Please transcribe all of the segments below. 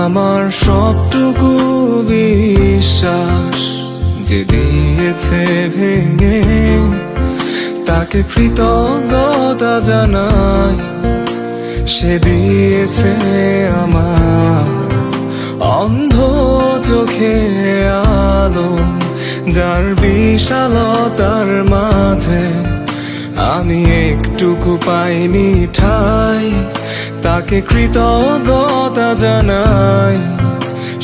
আমার সবটুকু বিশ্বাস যে দিয়েছে ভেঙে, তাকে কৃতজ্ঞতা জানাই। সে দিয়েছে আমার অন্ধ চোখে আলো, যার বিশালতার মাঝে আমি একটুকু পাইনি ঠাই। তাকে কৃতজ্ঞতা জানাই,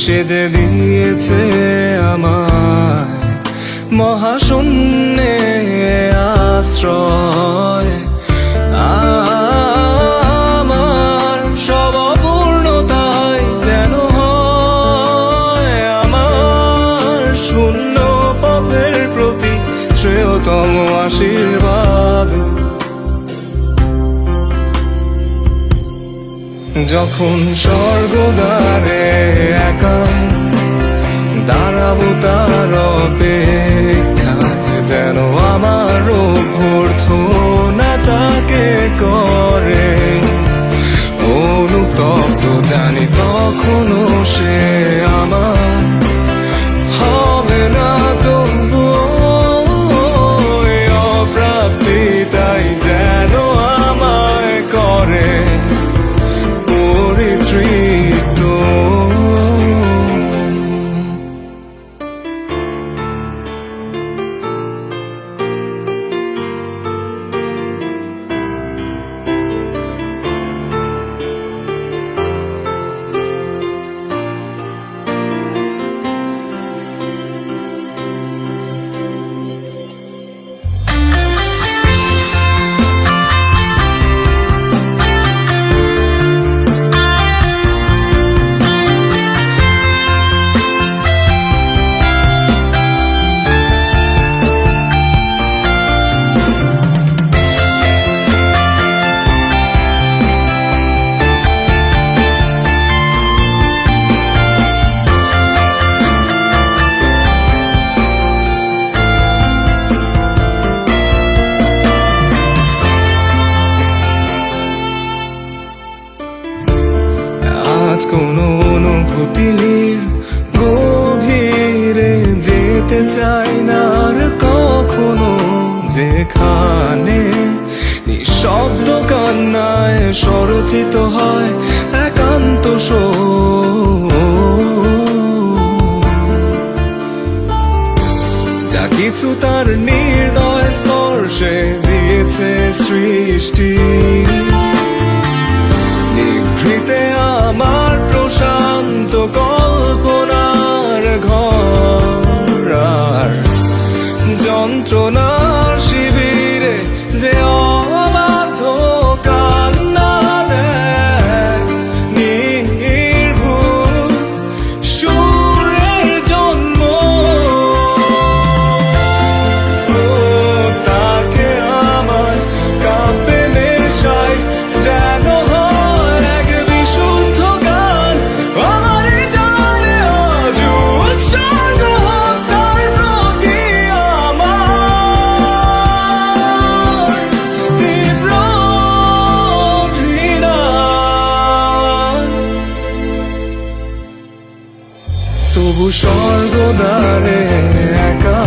সে যে দিয়েছে আমায় মহাশূন্যে আশ্রয়। আমার সব অপূর্ণতায় যেন হয় আমার শূন্য পথের প্রতি শ্রেয়তম আশীর্বাদ। যখন স্বর্গদ্বারে একা দাঁড়াবো তার অপেক্ষায়, যেন আমার অভ্যর্থনা তাকে করে অনুতপ্ত। জানি তখনও সে আমার হবে না তবুও অপ্রাপ্তি, তাই যেন আমায় করে পরিতৃপ্ত। আজ কোনো অনুভূতির গভীরে যেতে চাই না আর কখনো, যেখানে নিঃশব্দ কান্নায় স্বরচিত হয় একান্ত যা কিছু তার নির্দয় স্পর্শে দিয়েছে সৃষ্টি। নিভৃতে আমার প্রশান্ত কল্পনার ঘর, আর যন্ত্রণার শিবিরে যে অবাধ কান্না দেয় নির্ভুল সুরের জন্ম। তাকে আমার কাব্যে নেশায় যেন তবু স্বর্গদ্বারে একা